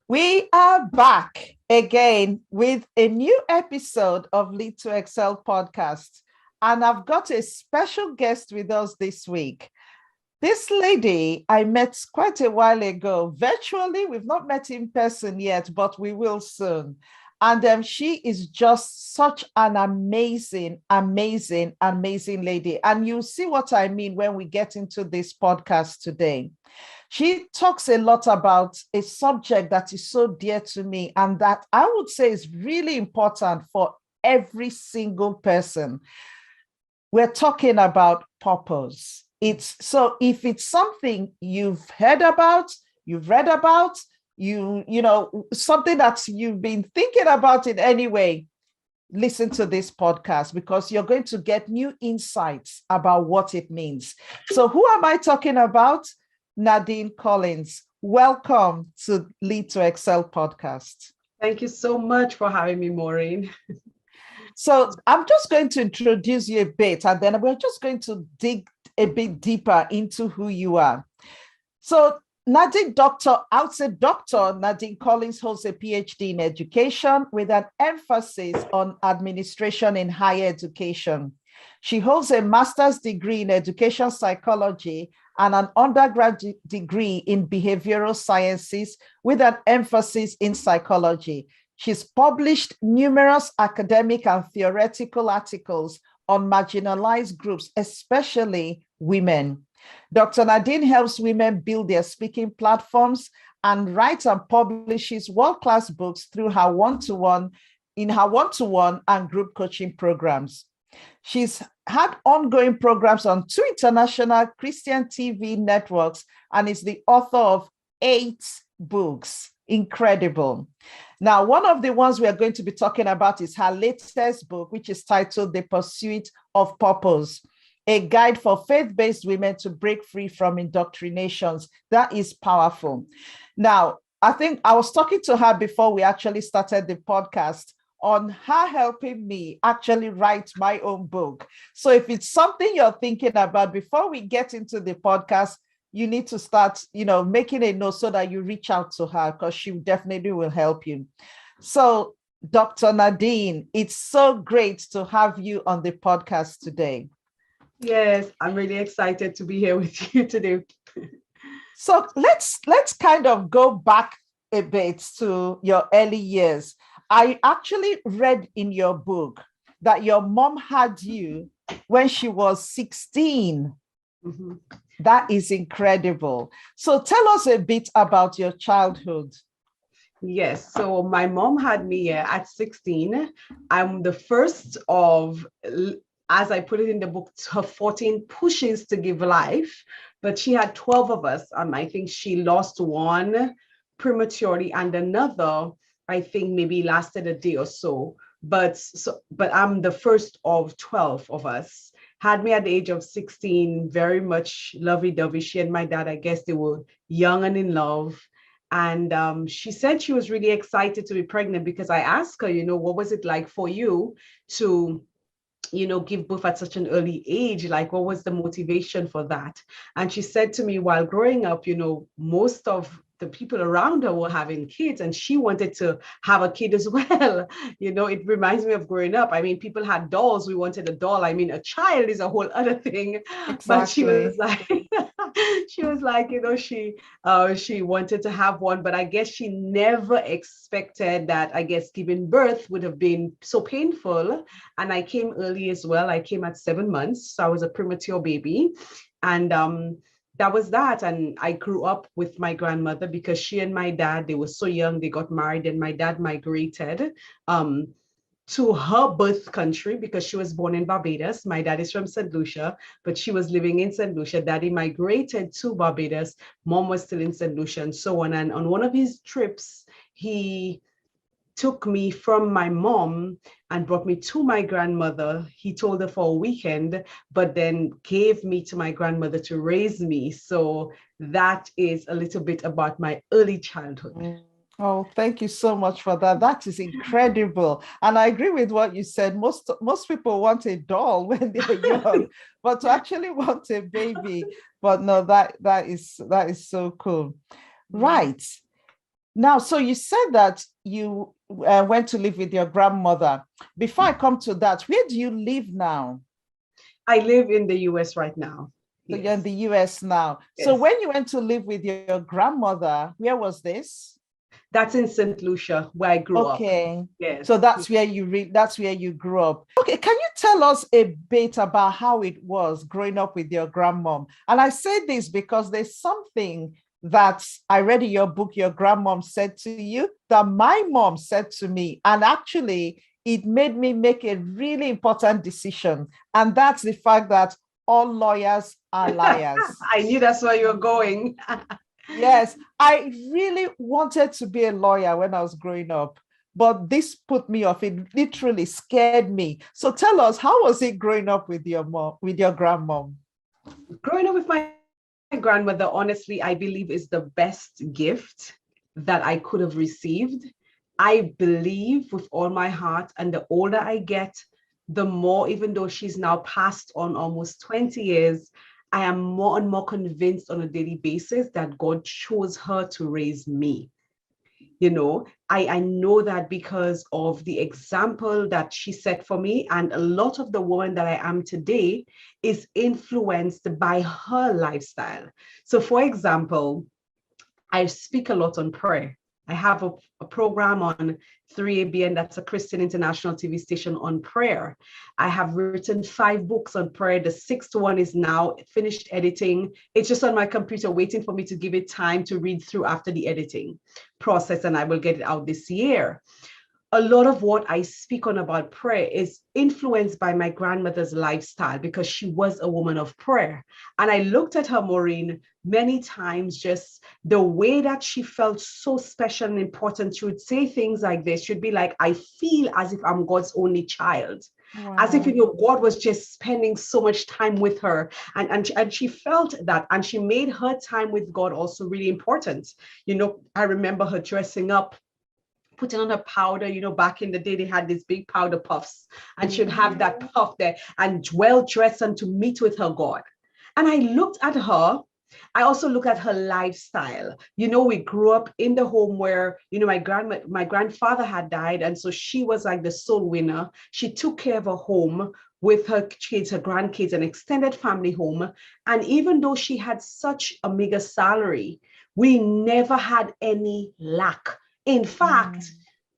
We are back again with a new episode of Lead to Excel podcast. And I've got a special guest with us this week. This lady I met quite a while ago, virtually. We've not met in person yet, but we will soon. And she is just such an amazing lady. And you'll see what I mean when we get into this podcast today. She talks a lot about a subject that is so dear to me and that I would say is really important for every single person. We're talking about purpose. If it's something you've heard about, you've read about, something that you've been thinking about in any way, listen to this podcast because you're going to get new insights about what it means. So who am I talking about? Nadine Collins. Welcome to Lead to Excel podcast. Thank you so much for having me, Maureen. So I'm just going to introduce you a bit, and then we're just going to dig a bit deeper into who you are. So Dr. Nadine Collins holds a PhD in education with an emphasis on administration in higher education. She holds a master's degree in education psychology and an undergraduate degree in behavioral sciences with an emphasis in psychology. She's published numerous academic and theoretical articles on marginalized groups, especially women. Dr. Nadine helps women build their speaking platforms and writes and publishes world-class books through her one-to-one and group coaching programs. She's had ongoing programs on 2 international Christian TV networks and is the author of 8 books. Incredible. Now, one of the ones we are going to be talking about is her latest book, which is titled The Pursuit of Purpose, a guide for faith-based women to break free from indoctrinations. That is powerful. Now, I think I was talking to her before we actually started the podcast on her helping me actually write my own book. So if it's something you're thinking about, before we get into the podcast, you need to start, making a note so that you reach out to her because she definitely will help you. So Dr. Nadine, it's so great to have you on the podcast today. Yes, I'm really excited to be here with you today. So let's kind of go back a bit to your early years. I actually read in your book that your mom had you when she was 16. Mm-hmm. That is incredible. So tell us a bit about your childhood. Yes, so my mom had me at 16. I'm the first of, as I put it in the book, 14 pushes to give life, but she had 12 of us. I think she lost one prematurely and another, I think maybe lasted a day or so. But I'm the first of 12 of us. Had me at the age of 16, very much lovey-dovey. She and my dad, I guess they were young and in love. And she said she was really excited to be pregnant because I asked her, what was it like for you to give birth at such an early age? Like, what was the motivation for that? And she said to me, while growing up, most of the people around her were having kids and she wanted to have a kid as well. It reminds me of growing up. I mean, people had dolls. We wanted a doll. I mean, a child is a whole other thing. Exactly. But she was like, she wanted to have one, but I guess she never expected that, I guess, giving birth would have been so painful. And I came early as well. I came at 7 months. So I was a premature baby. And that was that. And I grew up with my grandmother because she and my dad, they were so young, they got married, and my dad migrated to her birth country because she was born in Barbados. My dad is from St. Lucia, but she was living in St. Lucia. Daddy migrated to Barbados. Mom was still in St. Lucia and so on. And on one of his trips, he took me from my mom and brought me to my grandmother. He told her for a weekend, but then gave me to my grandmother to raise me. So that is a little bit about my early childhood. Oh, thank you so much for that. That is incredible. And I agree with what you said. Most people want a doll when they're young, but to actually want a baby. But no, that is so cool. Right. Now, so you said that you went to live with your grandmother. Before I come to that, where do you live now? I live in the US right now. So you're in Yes. the US now. So Yes. when you went to live with your grandmother, where was this? That's in St. Lucia, where I grew up. Okay. So Yes. that's where you grew up. Okay, can you tell us a bit about how it was growing up with your grandmom? And I say this because there's something that I read in your book your grandmom said to you that my mom said to me. And actually, it made me make a really important decision. And that's the fact that all lawyers are liars. I knew that's where you were going. Yes, I really wanted to be a lawyer when I was growing up, but this put me off. It literally scared me. So tell us, how was it growing up with your mom, with your grandmom? Growing up with my grandmother, honestly, I believe is the best gift that I could have received. I believe with all my heart, and the older I get, the more, even though she's now passed on almost 20 years, I am more and more convinced on a daily basis that God chose her to raise me. I know that because of the example that she set for me, and a lot of the woman that I am today is influenced by her lifestyle. So for example, I speak a lot on prayer. I have a program on 3ABN, that's a Christian International TV station, on prayer. I have written 5 books on prayer. The 6th one is now finished editing. It's just on my computer waiting for me to give it time to read through after the editing process, and I will get it out this year. A lot of what I speak on about prayer is influenced by my grandmother's lifestyle because she was a woman of prayer. And I looked at her, Maureen, many times, just the way that she felt so special and important. She would say things like this. She'd be like, I feel as if I'm God's only child. As if, Wow. God was just spending so much time with her. And she felt that. And she made her time with God also really important. I remember her dressing up, putting on her powder. Back in the day, they had these big powder puffs, and she'd have that puff there and well dressed and to meet with her God. And I looked at her. I also look at her lifestyle. We grew up in the home where, my grandfather had died. And so she was like the sole winner. She took care of her home with her kids, her grandkids, an extended family home. And even though she had such a meager salary, we never had any lack. In fact,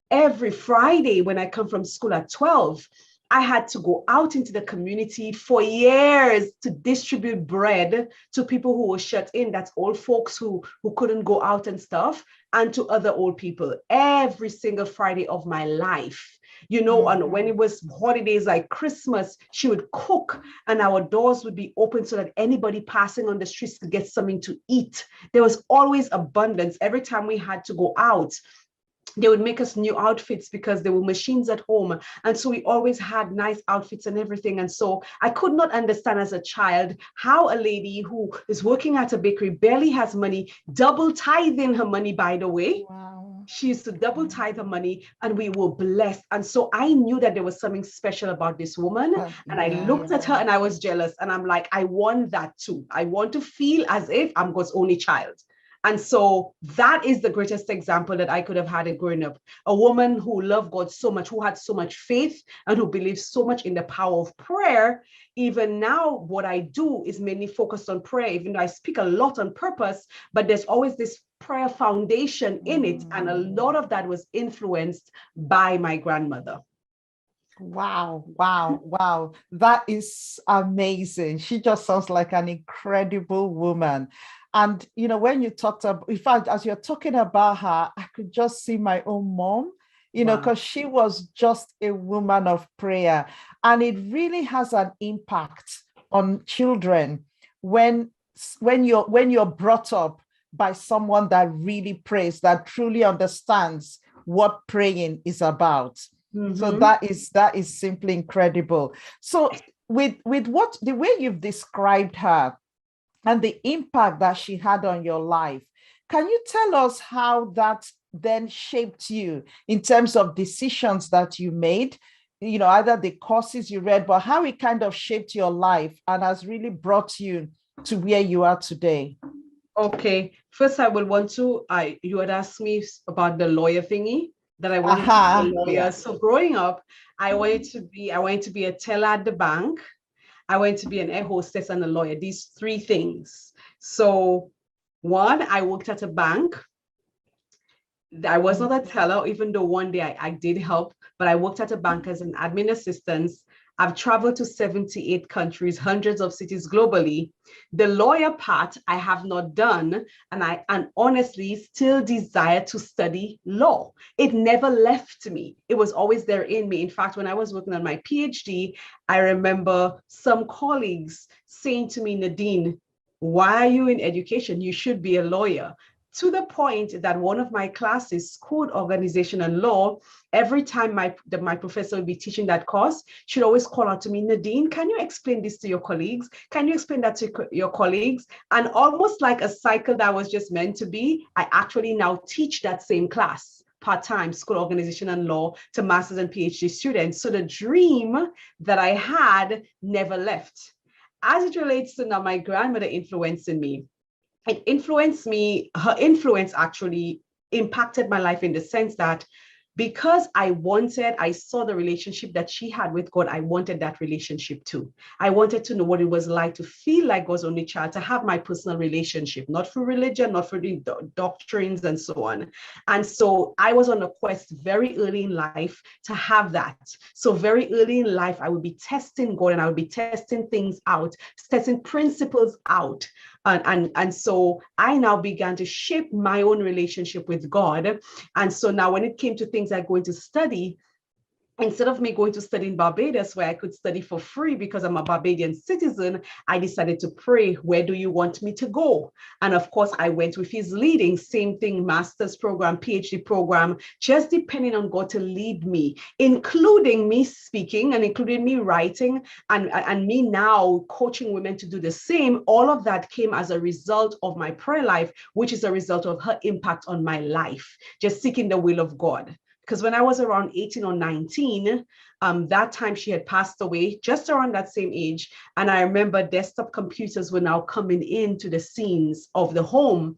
every Friday when I come from school at 12, I had to go out into the community for years to distribute bread to people who were shut in. That's old folks who couldn't go out and stuff, and to other old people every single Friday of my life. And when it was holidays like Christmas, she would cook and our doors would be open so that anybody passing on the streets could get something to eat. There was always abundance. Every time we had to go out, they would make us new outfits because there were machines at home. And so we always had nice outfits and everything. And so I could not understand as a child how a lady who is working at a bakery, barely has money, double tithing her money, by the way. Wow. She used to double tithe her money, and we were blessed. And so I knew that there was something special about this woman. And I looked at her and I was jealous. And I'm like, I want that too. I want to feel as if I'm God's only child. And so that is the greatest example that I could have had growing up. A woman who loved God so much, who had so much faith, and who believes so much in the power of prayer. Even now, what I do is mainly focused on prayer, even though I speak a lot on purpose, but there's always this prayer foundation in it. And a lot of that was influenced by my grandmother. Wow, wow, wow. That is amazing. She just sounds like an incredible woman. And, when you talked about, in fact, as you're talking about her, I could just see my own mom, Wow. because she was just a woman of prayer. And it really has an impact on children when you're brought up by someone that really prays, that truly understands what praying is about. So that is simply incredible. So with what the way you've described her and the impact that she had on your life, can you tell us how that then shaped you in terms of decisions that you made, either the courses you read, but how it kind of shaped your life and has really brought you to where you are today? Okay. First, I will want to, you had asked me about the lawyer thingy that I wanted to be a Aha, lawyer. yeah. So growing up, I wanted to be a teller at the bank. I wanted to be an air hostess and a lawyer, these three things. So one, I worked at a bank. I was not a teller, even though one day I did help, but I worked at a bank as an admin assistant. I've traveled to 78 countries, hundreds of cities globally. The lawyer part I have not done, and honestly still desire to study law. It never left me. It was always there in me. In fact, when I was working on my PhD, I remember some colleagues saying to me, Nadine, why are you in education? You should be a lawyer, to the point that one of my classes, code organization and law, every time my professor would be teaching that course, she'd always call out to me, Nadine, can you explain this to your colleagues? Can you explain that to your colleagues? And almost like a cycle that was just meant to be, I actually now teach that same class part-time, school organization and law, to master's and PhD students. So the dream that I had never left. As it relates to now my grandmother influencing me, it influenced me. Her influence actually impacted my life in the sense that because I saw the relationship that she had with God. I wanted that relationship too. I wanted to know what it was like to feel like God's only child, to have my personal relationship, not through religion, not through the doctrines and so on. And so I was on a quest very early in life to have that. So very early in life, I would be testing God and I would be testing things out, testing principles out. And so I now began to shape my own relationship with God. And so now when it came to things like going to study, instead of me going to study in Barbados, where I could study for free because I'm a Barbadian citizen, I decided to pray, where do you want me to go? And of course, I went with his leading, same thing, master's program, PhD program, just depending on God to lead me, including me speaking and including me writing and me now coaching women to do the same. All of that came as a result of my prayer life, which is a result of her impact on my life, just seeking the will of God. Because when I was around 18 or 19, that time she had passed away, just around that same age. And I remember desktop computers were now coming into the scenes of the home.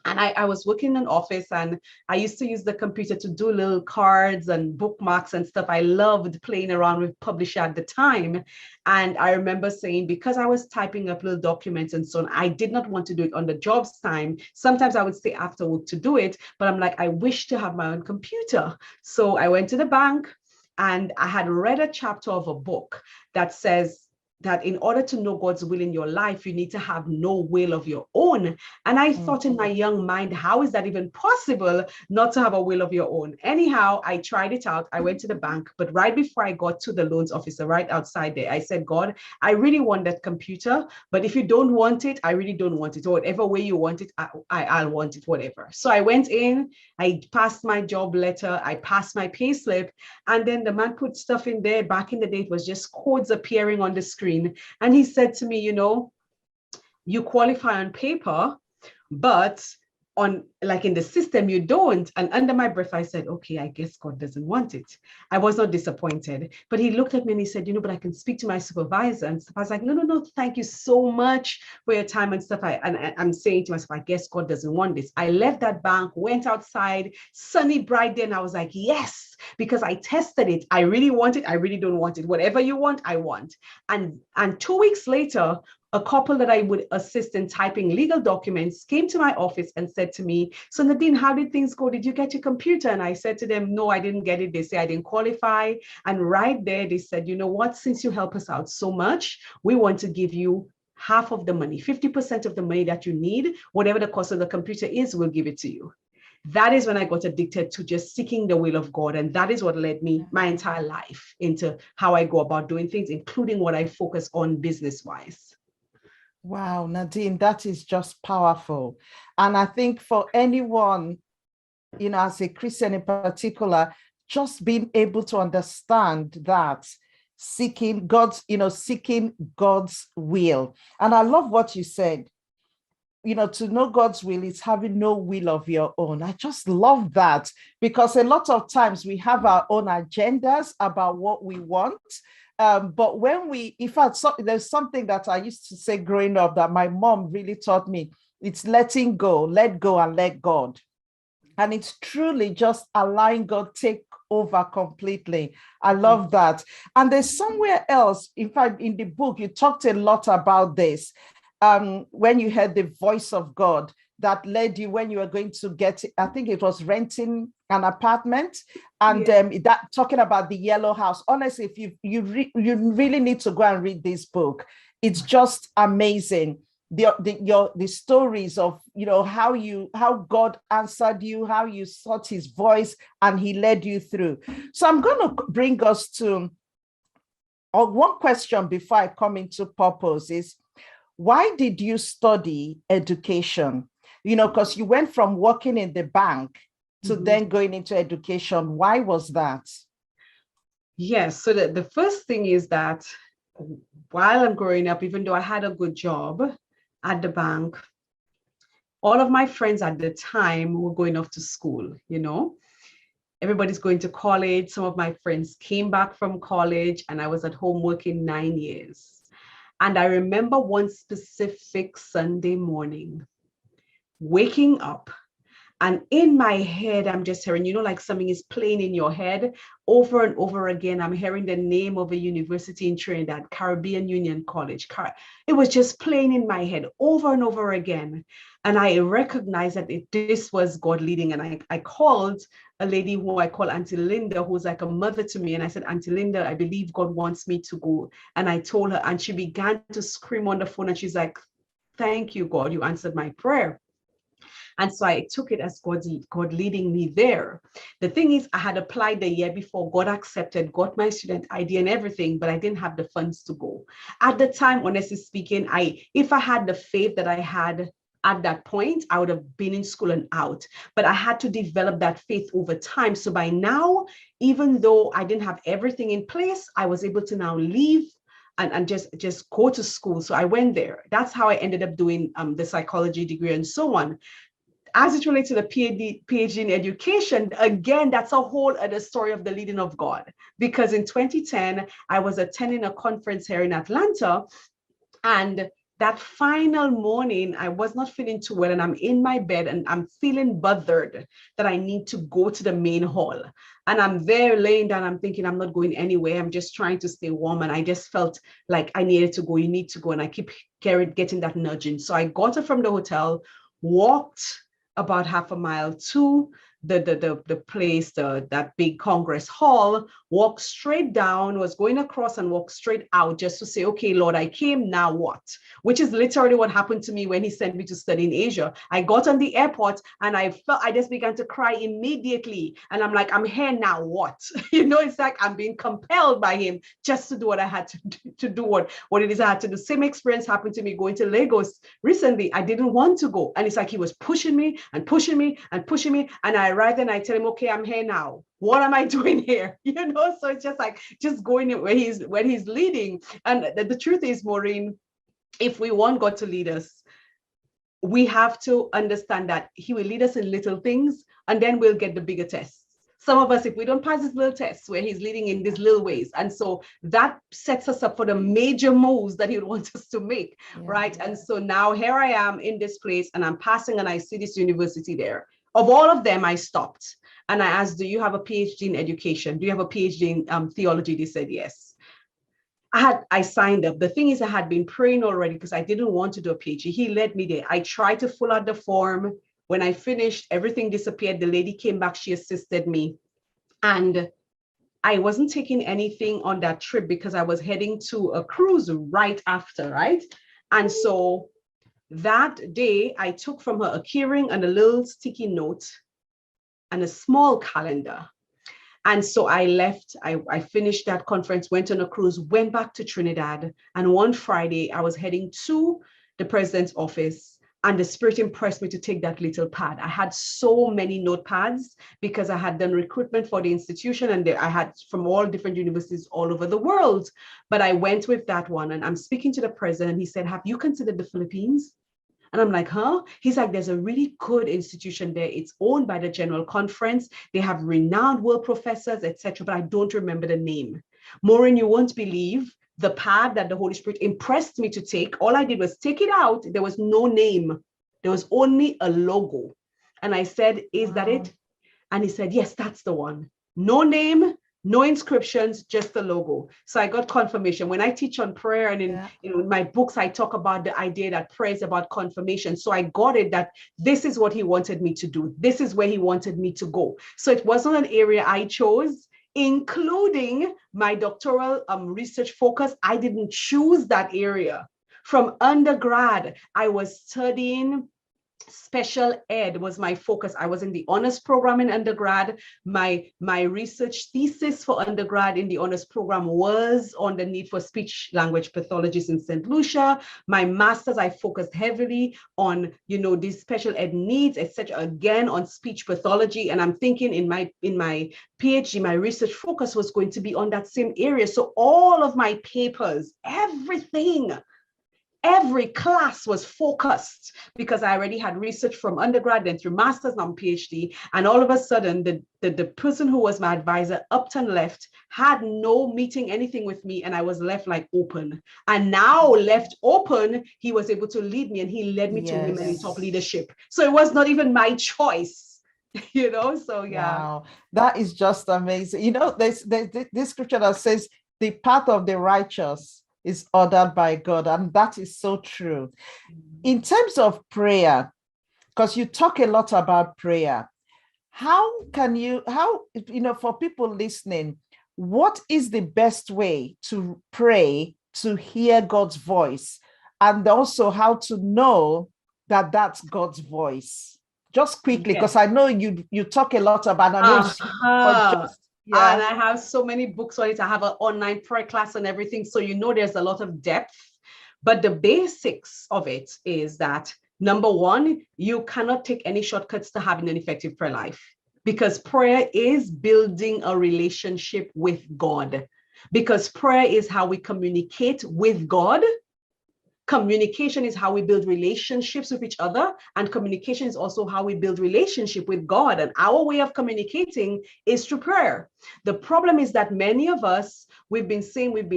And I was working in an office and I used to use the computer to do little cards and bookmarks and stuff. I loved playing around with Publisher at the time. And I remember saying, because I was typing up little documents and so on, I did not want to do it on the job's time. Sometimes I would stay after work to do it, but I'm like, I wish to have my own computer. So I went to the bank and I had read a chapter of a book that says, that in order to know God's will in your life, you need to have no will of your own. And I thought in my young mind, how is that even possible not to have a will of your own? Anyhow, I tried it out. I went to the bank, but right before I got to the loans officer, right outside there, I said, God, I really want that computer, but if you don't want it, I really don't want it. Or whatever way you want it, I'll want it, whatever. So I went in, I passed my job letter, I passed my pay slip, and then the man put stuff in there. Back in the day, it was just codes appearing on the screen. And he said to me, you qualify on paper, but on like in the system you don't. And under my breath I said, okay, I guess God doesn't want it. I was not disappointed, but he looked at me and he said, but I can speak to my supervisor and stuff. I was like, no, thank you so much for your time and stuff. I'm saying to myself, I guess God doesn't want this. I left that bank, went outside, sunny bright day, and I was like, yes, because I tested it. I really want it. I really don't want it. Whatever you want, I want. And 2 weeks later, a couple that I would assist in typing legal documents came to my office and said to me, so Nadine, how did things go? Did you get your computer? And I said to them, no, I didn't get it. They say I didn't qualify. And right there, they said, you know what, since you help us out so much, we want to give you half of the money, 50% of the money that you need, whatever the cost of the computer is, we'll give it to you. That is when I got addicted to just seeking the will of God. And that is what led me my entire life into how I go about doing things, including what I focus on business-wise. Wow, Nadine, that is just powerful. And I think for anyone, as a Christian in particular, just being able to understand that seeking God's will. And I love what you said, to know God's will is having no will of your own. I just love that, because a lot of times we have our own agendas about what we want. But when in fact, there's something that I used to say growing up that my mom really taught me. It's letting go, let go and let God. And it's truly just allowing God take over completely. I love that. And there's somewhere else, in fact, in the book, you talked a lot about this. When you heard the voice of God that led you when you were going to get, I think it was renting an apartment, and that talking about the yellow house. Honestly, if you really need to go and read this book. It's just amazing. The stories of how God answered you, how you sought his voice and he led you through. So I'm going to bring us to one question before I come into purpose is, why did you study education? Because you went from working in the bank to then going into education. Why was that? Yes. So the first thing is that while I'm growing up, even though I had a good job at the bank, all of my friends at the time were going off to school, everybody's going to college. Some of my friends came back from college and I was at home working 9 years. And I remember one specific Sunday morning, waking up, and in my head, I'm just hearing, like something is playing in your head over and over again. I'm hearing the name of a university in Trinidad, Caribbean Union College. It was just playing in my head over and over again. And I recognized that this was God leading. And I called a lady who I call Auntie Linda, who's like a mother to me. And I said, Auntie Linda, I believe God wants me to go. And I told her, and she began to scream on the phone. And she's like, thank you, God, you answered my prayer. And so I took it as God leading me there. The thing is, I had applied the year before, God accepted, got my student ID and everything, but I didn't have the funds to go. At the time, honestly speaking, if I had the faith that I had at that point, I would have been in school and out. But I had to develop that faith over time. So by now, even though I didn't have everything in place, I was able to now leave and just go to school. So I went there. That's how I ended up doing the psychology degree and so on. As it relates to the PhD in education, again, that's a whole other story of the leading of God. Because in 2010, I was attending a conference here in Atlanta, and that final morning, I was not feeling too well, and I'm in my bed and I'm feeling bothered that I need to go to the main hall. And I'm there laying down, I'm thinking I'm not going anywhere. I'm just trying to stay warm. And I just felt like I needed to go. You need to go. And I keep getting that nudging. So I got up from the hotel, walked about half a mile to the place, that big Congress hall, walked straight down, was going across and walked straight out just to say, okay, Lord, I came, now what? Which is literally what happened to me when he sent me to study in Asia. I got on the airport and I just began to cry immediately. And I'm like, I'm here now, what? It's like I'm being compelled by him just to do what I had to do, what it is I had to do. Same experience happened to me going to Lagos recently. I didn't want to go. And it's like he was pushing me and pushing me and pushing me. And I arrived and I tell him, okay, I'm here now. What am I doing here? So it's just like, just going where he's leading. And the truth is, Maureen, if we want God to lead us, we have to understand that he will lead us in little things, and then we'll get the bigger tests. Some of us, if we don't pass this little tests where he's leading in these little ways, and so that sets us up for the major moves that he would want us to make, right? And so now here I am in this place, and I'm passing, and I see this university there. Of all of them, I stopped and I asked, do you have a PhD in education? Do you have a PhD in theology? They said yes. I signed up. The thing is, I had been praying already because I didn't want to do a PhD. He led me there. I tried to fill out the form. When I finished, everything disappeared. The lady came back. She assisted me. And I wasn't taking anything on that trip because I was heading to a cruise right after, right? And so that day, I took from her a keyring and a little sticky note and a small calendar. And so I left, I finished that conference, went on a cruise, went back to Trinidad. And one Friday, I was heading to the president's office, and the Spirit impressed me to take that little pad. I had so many notepads because I had done recruitment for the institution, and I had from all different universities all over the world. But I went with that one, and I'm speaking to the president, and he said, have you considered the Philippines? And I'm like, huh? He's like, there's a really good institution there. It's owned by the General Conference. They have renowned world professors, etc. But I don't remember the name. Maureen, you won't believe the pad that the Holy Spirit impressed me to take. All I did was take it out. There was no name. There was only a logo. And I said, is that it? And he said, yes, that's the one. No name, no inscriptions, just the logo. So I got confirmation. When I teach on prayer and in my books, I talk about the idea that prayer is about confirmation. So I got it that this is what he wanted me to do. This is where he wanted me to go. So it wasn't an area I chose, including my doctoral research focus. I didn't choose that area. From undergrad, I was studying special ed was my focus. I was in the honors program in undergrad. My research thesis for undergrad in the honors program was on the need for speech language pathologists in St. Lucia. My master's, I focused heavily on, these special ed needs, etc. Again, on speech pathology. And I'm thinking in my PhD, my research focus was going to be on that same area. So all of my papers, every class was focused because I already had research from undergrad, then through master's, now PhD. And all of a sudden, the person who was my advisor upped and left, had no meeting, anything with me. And I was left like open. And now left open, he was able to lead me and he led me to women in top leadership. So it was not even my choice. So yeah. Wow, that is just amazing. There's this scripture that says the path of the righteous is ordered by God. And that is so true. In terms of prayer, because you talk a lot about prayer, for people listening, what is the best way to pray to hear God's voice? And also how to know that that's God's voice? Just quickly, because I know you talk a lot about it. Yeah. And I have so many books on it. I have an online prayer class and everything. So, there's a lot of depth. But the basics of it is that, number one, you cannot take any shortcuts to having an effective prayer life, because prayer is building a relationship with God. Because prayer is how we communicate with God. Communication is how we build relationships with each other, and communication is also how we build relationship with God. And our way of communicating is through prayer. The problem is that many of us, we've been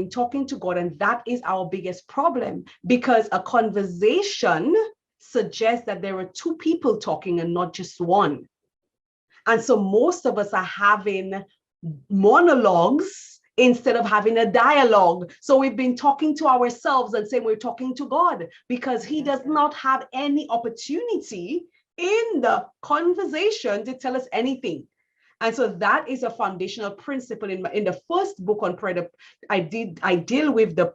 talking to God, and that is our biggest problem, because a conversation suggests that there are two people talking and not just one. And so most of us are having monologues instead of having a dialogue. So we've been talking to ourselves and saying we're talking to God, because he does not have any opportunity in the conversation to tell us anything. And so that is a foundational principle in the first book on prayer. I deal with the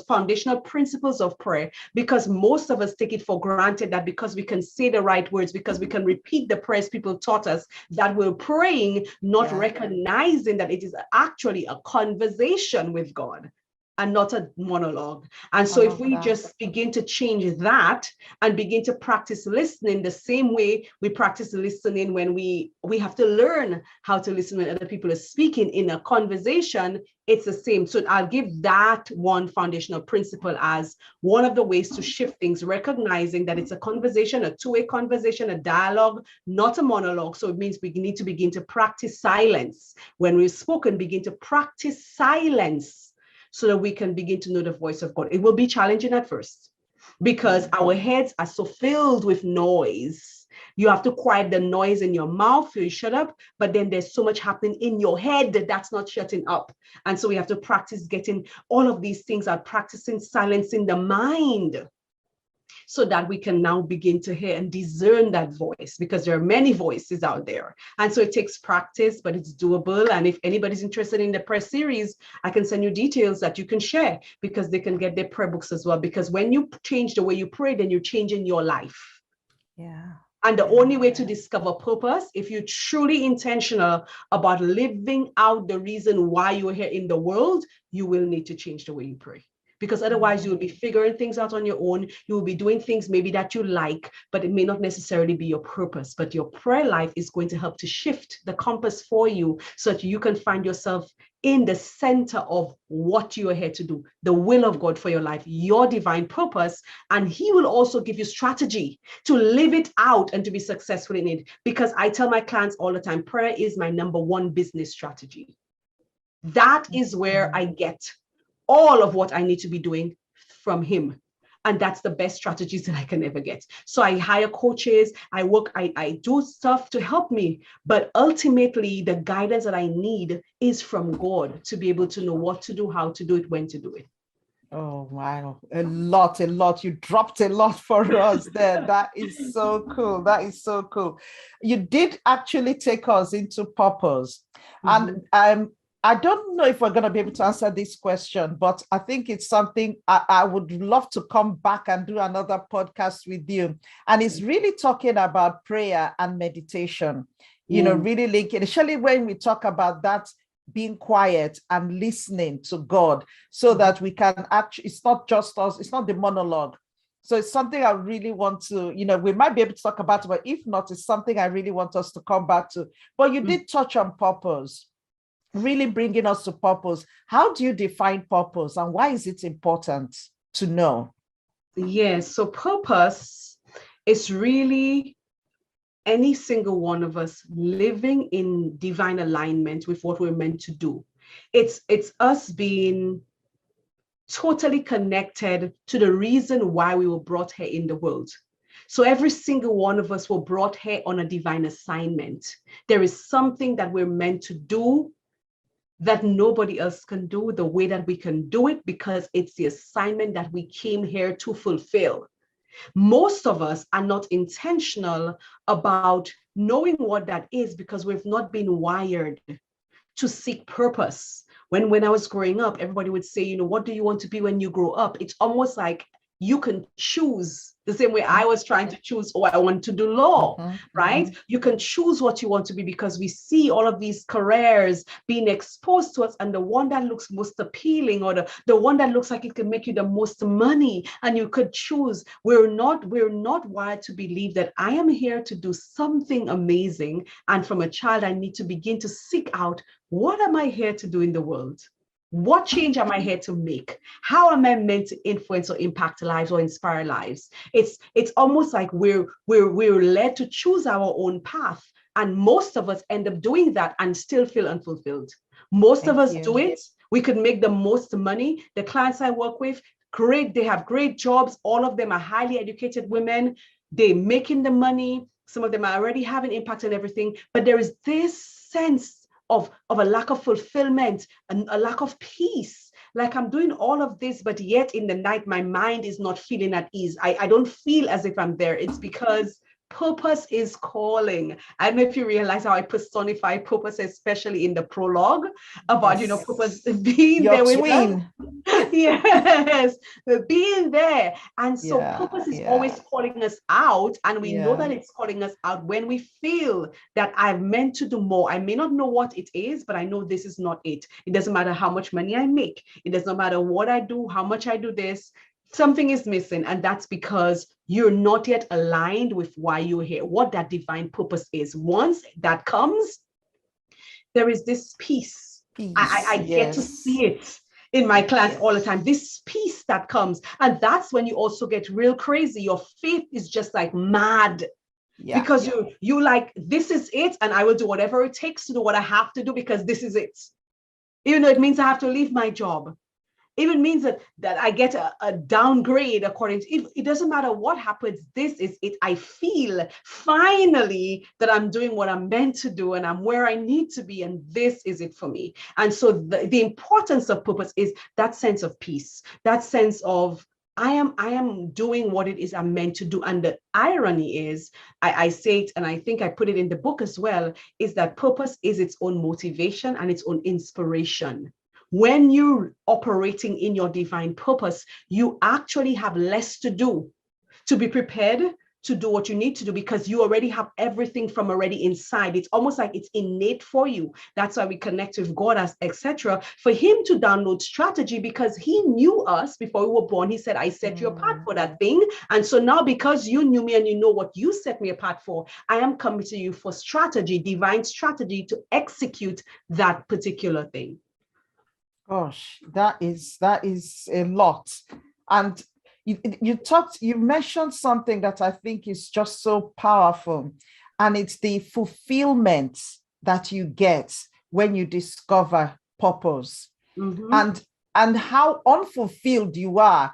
foundational principles of prayer, because most of us take it for granted that because we can say the right words, because we can repeat the prayers people taught us, that we're praying, not recognizing that it is actually a conversation with God and not a monologue. And so if we just begin to change that and begin to practice listening the same way we practice listening when we have to learn how to listen when other people are speaking in a conversation, it's the same. So I'll give that one foundational principle as one of the ways to shift things, recognizing that it's a conversation, a two-way conversation, a dialogue, not a monologue. So it means we need to begin to practice silence. When we've spoken, begin to practice silence, so that we can begin to know the voice of God. It will be challenging at first because our heads are so filled with noise. You have to quiet the noise in your mouth, so you shut up, but then there's so much happening in your head that's not shutting up. And so we have to practice getting all of these things out, practicing silencing the mind, so that we can now begin to hear and discern that voice, because there are many voices out there. And so it takes practice, but it's doable. And if anybody's interested in the prayer series, I can send you details that you can share, because they can get their prayer books as well. Because when you change the way you pray, then you're changing your life. Yeah. And the only way to discover purpose, if you're truly intentional about living out the reason why you're here in the world, you will need to change the way you pray. Because otherwise you will be figuring things out on your own. You will be doing things maybe that you like, but it may not necessarily be your purpose. But your prayer life is going to help to shift the compass for you, so that you can find yourself in the center of what you are here to do, the will of God for your life, your divine purpose. And he will also give you strategy to live it out and to be successful in it. Because I tell my clients all the time, prayer is my number one business strategy. That is where I get all of what I need to be doing from him. And that's the best strategies that I can ever get. So I hire coaches, I do stuff to help me. But ultimately, the guidance that I need is from God to be able to know what to do, how to do it, when to do it. Oh, wow. A lot. You dropped a lot for us there. That is so cool. That is so cool. You did actually take us into purpose. Mm-hmm. And I don't know if we're going to be able to answer this question, but I think it's something I would love to come back and do another podcast with you. And it's really talking about prayer and meditation, really linking, especially when we talk about that, being quiet and listening to God, so that we can actually, it's not just us, it's not the monologue. So it's something I really want to, we might be able to talk about it, but if not, it's something I really want us to come back to. But you did touch on purpose, really bringing us to purpose. How do you define purpose, and why is it important to know? Yes, so purpose is really any single one of us living in divine alignment with what we're meant to do. It's us being totally connected to the reason why we were brought here in the world. So every single one of us were brought here on a divine assignment. There is something that we're meant to do that nobody else can do the way that we can do it, because it's the assignment that we came here to fulfill. Most of us are not intentional about knowing what that is, because we've not been wired to seek purpose. When I was growing up, everybody would say, what do you want to be when you grow up? It's almost like you can choose, the same way I was trying to choose, I want to do law, right? You can choose what you want to be, because we see all of these careers being exposed to us, and the one that looks most appealing, or the one that looks like it can make you the most money, and you could choose. We're not wired to believe that I am here to do something amazing, and from a child I need to begin to seek out, what am I here to do in the world? What change am I here to make? How am I meant to influence or impact lives or inspire lives? It's almost like we're led to choose our own path. And most of us end up doing that and still feel unfulfilled. Most of us do it. We could make the most money. The clients I work with, great, they have great jobs. All of them are highly educated women. They're making the money. Some of them are already having impact on everything. But there is this sense of a lack of fulfillment and a lack of peace. Like, I'm doing all of this, but yet in the night, my mind is not feeling at ease. I don't feel as if I'm there. It's because purpose is calling. I don't know if you realize how I personify purpose, especially in the prologue about, purpose being Your there with twin. us. Yes, being there. And so purpose is always calling us out. And we know that it's calling us out when we feel that I'm meant to do more. I may not know what it is, but I know this is not it. It doesn't matter how much money I make. It doesn't matter what I do, how much I do this. Something is missing, and that's because you're not yet aligned with why you're here, what that divine purpose is. Once that comes, there is this peace. I get to see it in my clients all the time, this peace that comes. And that's when you also get real crazy. Your faith is just like mad. Because you like, this is it, and I will do whatever it takes to do what I have to do, because this is it. Even though it means I have to leave my job. Even means that I get a downgrade according to, it doesn't matter what happens, this is it. I feel finally that I'm doing what I'm meant to do, and I'm where I need to be, and this is it for me. And so the importance of purpose is that sense of peace, that sense of I am doing what it is I'm meant to do. And the irony is, I say it, and I think I put it in the book as well, is that purpose is its own motivation and its own inspiration. When you're operating in your divine purpose, you actually have less to do to be prepared to do what you need to do, because you already have everything from already inside. It's almost like it's innate for you. That's why we connect with God, as etc. For him to download strategy, because he knew us before we were born. He said, I set you apart for that thing. And so now, because you knew me and you know what you set me apart for, I am coming to you for strategy, divine strategy to execute that particular thing. Gosh, that is a lot. And you mentioned something that I think is just so powerful, and it's the fulfillment that you get when you discover purpose, and how unfulfilled you are.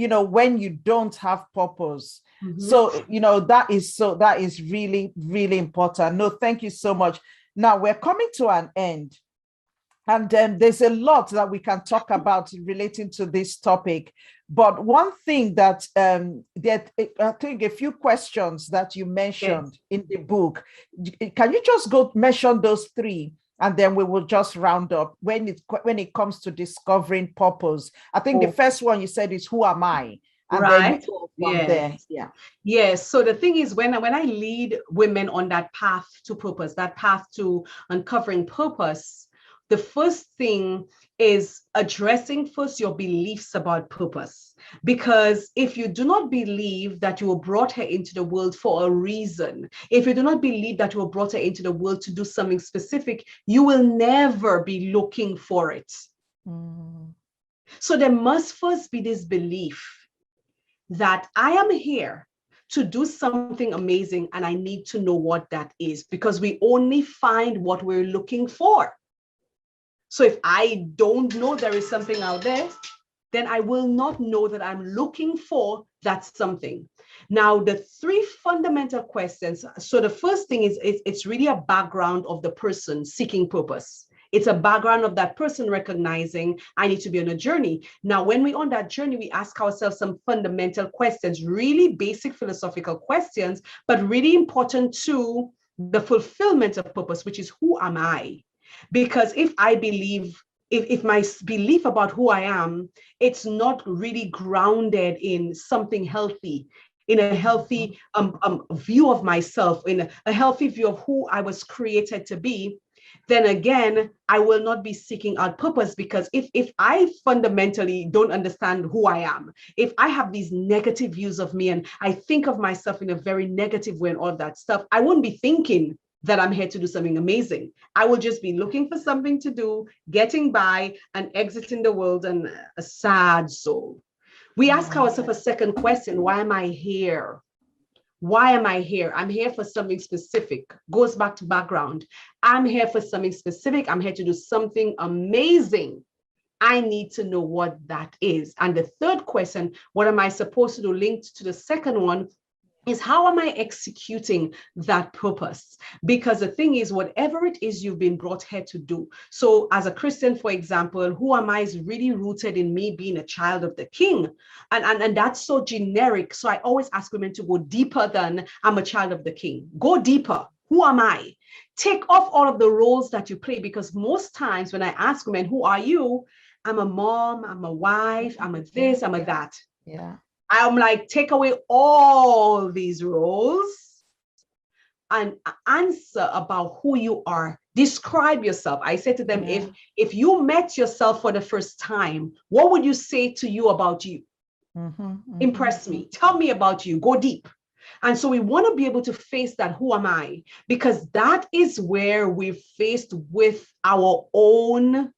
when you don't have purpose. Mhm. So, that is really, really important. No, thank you so much. Now we're coming to an end. And there's a lot that we can talk about relating to this topic. But one thing that I think a few questions that you mentioned in the book, can you just go mention those three? And then we will just round up when it comes to discovering purpose. I think the first one you said is, who am I? And then you go from there. Yeah. Yes. So the thing is, when I lead women on that path to purpose, that path to uncovering purpose, the first thing is addressing first your beliefs about purpose. Because if you do not believe that you were brought here into the world for a reason, if you do not believe that you were brought here into the world to do something specific, you will never be looking for it. Mm. So there must first be this belief that I am here to do something amazing and I need to know what that is, because we only find what we're looking for. So if I don't know there is something out there, then I will not know that I'm looking for that something. Now, the three fundamental questions. So the first thing is it's really a background of the person seeking purpose. It's a background of that person recognizing I need to be on a journey. Now, when we're on that journey, we ask ourselves some fundamental questions, really basic philosophical questions, but really important to the fulfillment of purpose, which is, who am I? Because if I believe, if my belief about who I am, it's not really grounded in something healthy, in a healthy view of myself, in a healthy view of who I was created to be, then again, I will not be seeking out purpose. Because if I fundamentally don't understand who I am, if I have these negative views of me and I think of myself in a very negative way and all that stuff, I won't be thinking that I'm here to do something amazing. I will just be looking for something to do, getting by, and exiting the world and a sad soul. We ask ourselves a second question: why am I here? Why am I here? I'm here for something specific. Goes back to background. I'm here for something specific. I'm here to do something amazing. I need to know what that is. And the third question, what am I supposed to do, linked to the second one, is how am I executing that purpose? Because the thing is, whatever it is you've been brought here to do. So as a Christian, for example, who am I is really rooted in me being a child of the King. And that's so generic. So I always ask women to go deeper than I'm a child of the King. Go deeper. Who am I? Take off all of the roles that you play, because most times when I ask women, who are you? I'm a mom, I'm a wife, I'm a this, I'm a that. Yeah. I'm like, take away all these roles and answer about who you are. Describe yourself. I said to them, if you met yourself for the first time, what would you say to you about you? Impress me. Tell me about you. Go deep. And so we want to be able to face that, who am I? Because that is where we're faced with our own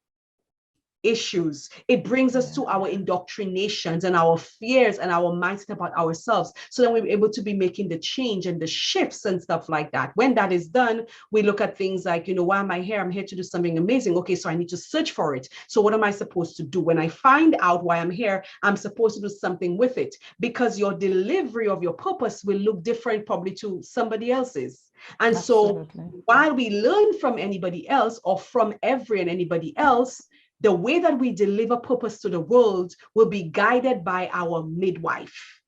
issues. It brings us to our indoctrinations and our fears and our mindset about ourselves. So then we're able to be making the change and the shifts and stuff like that. When that is done, we look at things like, why am I here? I'm here to do something amazing. Okay, so I need to search for it. So what am I supposed to do? When I find out why I'm here, I'm supposed to do something with it, because your delivery of your purpose will look different probably to somebody else's. And Absolutely. So while we learn from anybody else or from every and anybody else, the way that we deliver purpose to the world will be guided by our midwife.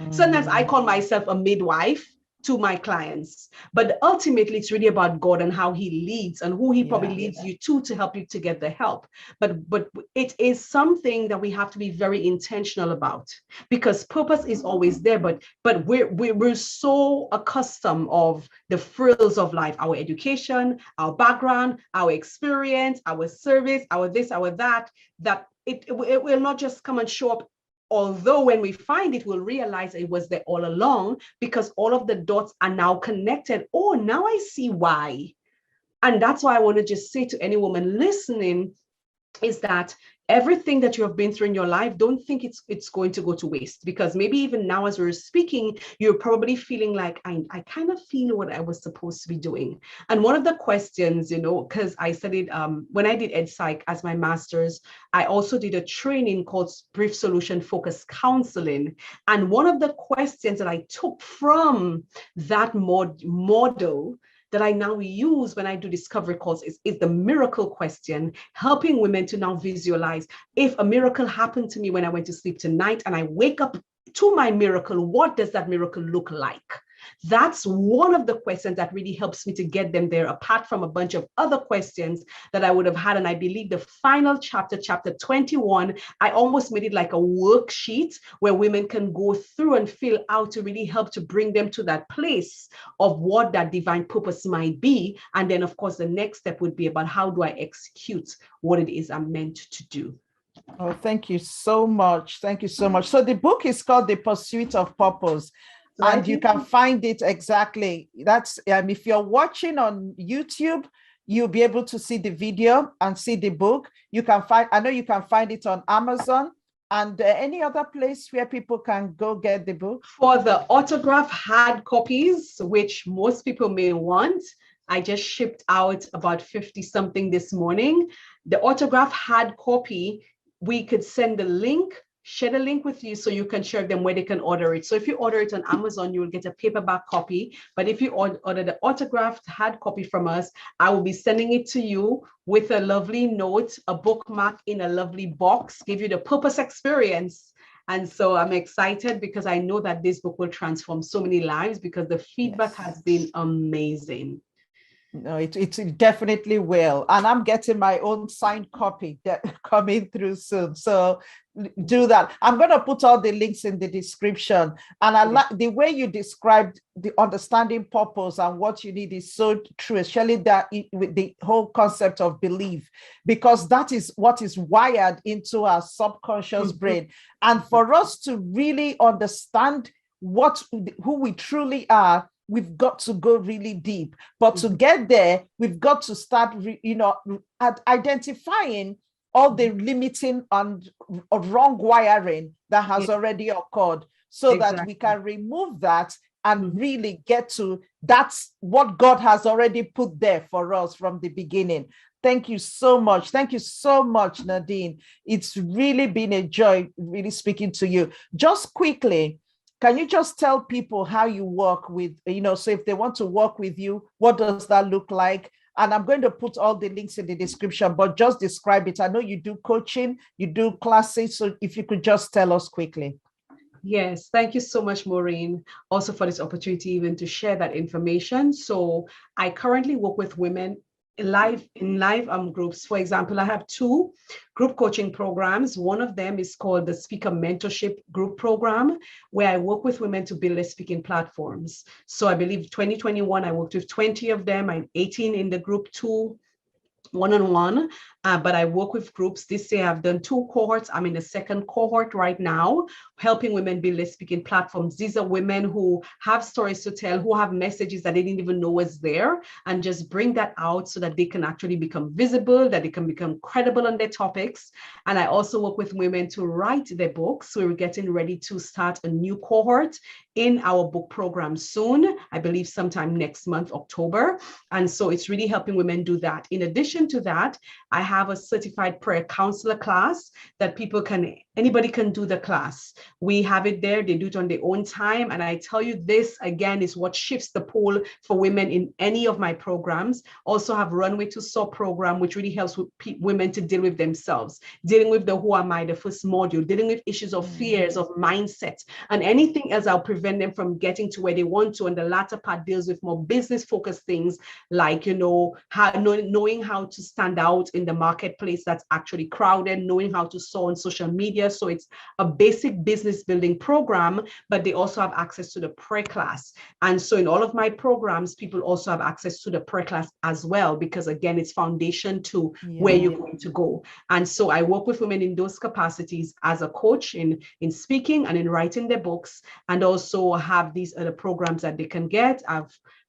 Sometimes I call myself a midwife to my clients, but ultimately it's really about God and how he leads and who he probably leads you to help you to get the help. But it is something that we have to be very intentional about, because purpose is always there, but we're so accustomed of the frills of life, our education, our background, our experience, our service, our this, our that it will not just come and show up. Although when we find it, we'll realize it was there all along, because all of the dots are now connected. Oh, now I see why. And that's why I want to just say to any woman listening is that everything that you have been through in your life, don't think it's going to go to waste, because maybe even now as we're speaking, you're probably feeling like, I kind of feel what I was supposed to be doing. And one of the questions, because I studied, when I did ed psych as my master's, I also did a training called brief solution focused counseling. And one of the questions that I took from that model that I now use when I do discovery calls is the miracle question, helping women to now visualize, if a miracle happened to me when I went to sleep tonight and I wake up to my miracle, what does that miracle look like? That's one of the questions that really helps me to get them there, apart from a bunch of other questions that I would have had. And I believe the final chapter, chapter 21, I almost made it like a worksheet where women can go through and fill out to really help to bring them to that place of what that divine purpose might be. And then, of course, the next step would be about how do I execute what it is I'm meant to do. Oh, thank you so much. Thank you so much. So the book is called The Pursuit of Purpose. And you can find it exactly. That's if you're watching on YouTube, you'll be able to see the video and see the book. You can find, I know you can find it on Amazon and any other place where people can go get the book. For the autograph hard copies, which most people may want, I just shipped out about 50 something this morning. The autograph hard copy, we could send the link, share the link with you so you can share them where they can order it. So if you order it on Amazon, you will get a paperback copy. But if you order the autographed hard copy from us, I will be sending it to you with a lovely note, a bookmark in a lovely box, give you the purpose experience. And so I'm excited because I know that this book will transform so many lives, because the feedback has been amazing. No, it definitely will. And I'm getting my own signed copy that coming through soon. So do that. I'm going to put all the links in the description. And I like the way you described the understanding purpose and what you need is so true, especially that with the whole concept of belief, because that is what is wired into our subconscious brain. And for us to really understand who we truly are, we've got to go really deep. But to get there, we've got to start, at identifying all the limiting and wrong wiring that has already occurred, so that we can remove that and really get to that's what God has already put there for us from the beginning. Thank you so much. Thank you so much, Nadine. It's really been a joy really speaking to you. Just quickly, can you just tell people how you work with, so if they want to work with you, what does that look like? And I'm going to put all the links in the description, but just describe it. I know you do coaching, you do classes. So if you could just tell us quickly. Yes, thank you so much, Maureen, also for this opportunity even to share that information. So I currently work with women in live groups. For example, I have 2 group coaching programs. One of them is called the Speaker Mentorship Group Program, where I work with women to build their speaking platforms. So I believe 2021, I worked with 20 of them. I'm 18 in the group 2 one-on-one, but I work with groups. This year I've done 2 cohorts. I'm in the 2nd cohort right now, helping women build their speaking platforms. These are women who have stories to tell, who have messages that they didn't even know was there, and just bring that out so that they can actually become visible, that they can become credible on their topics. And I also work with women to write their books. We're getting ready to start a new cohort in our book program soon, I believe sometime next month, October. And so it's really helping women do that. In addition to that, I have a certified prayer counselor class that anybody can do the class. We have it there. They do it on their own time. And I tell you, this again is what shifts the pole for women in any of my programs. Also have Runway to Soar program, which really helps with women to deal with themselves, dealing with the who am I, the first module, dealing with issues of fears, of mindset, and anything else that'll prevent them from getting to where they want to. And the latter part deals with more business focused things like, knowing how to stand out in the marketplace that's actually crowded, knowing how to soar on social media, media. So it's a basic business building program, but they also have access to the pre-class. And so in all of my programs, people also have access to the pre-class as well, because again, it's foundation to where you're going to go. And so I work with women in those capacities as a coach in speaking and in writing their books, and also have these other programs that they can get.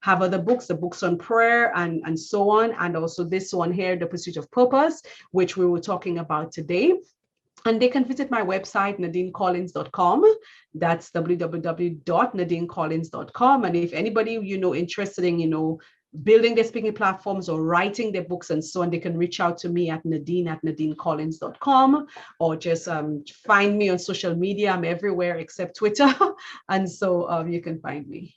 Have other books, the books on prayer and so on, and also this one here, The Pursuit of Purpose, which we were talking about today. And they can visit my website, nadinecollins.com. That's www.nadinecollins.com. And if anybody, interested in, building their speaking platforms or writing their books and so on, they can reach out to me at nadine@nadinecollins.com, or just find me on social media. I'm everywhere except Twitter. And so you can find me.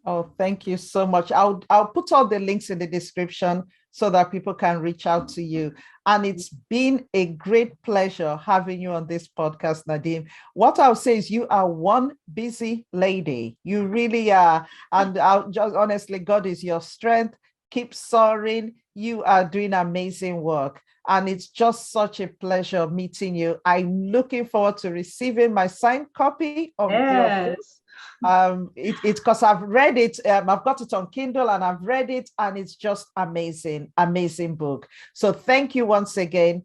Oh, thank you so much. I'll put all the links in the description so that people can reach out to you. And it's been a great pleasure having you on this podcast, Nadine. What I'll say is you are one busy lady. You really are. And I'll just honestly, God is your strength. Keep soaring. You are doing amazing work. And it's just such a pleasure meeting you. I'm looking forward to receiving my signed copy of your book. It's because I've read it. I've got it on Kindle and I've read it, and it's just amazing book. So thank you once again.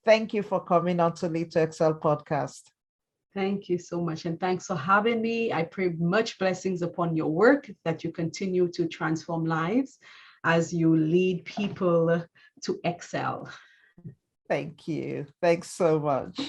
Thank you for coming on to Lead to Excel podcast. Thank you so much, and thanks for having me. I pray much blessings upon your work, that you continue to transform lives as you lead people to excel. Thank you. Thanks so much.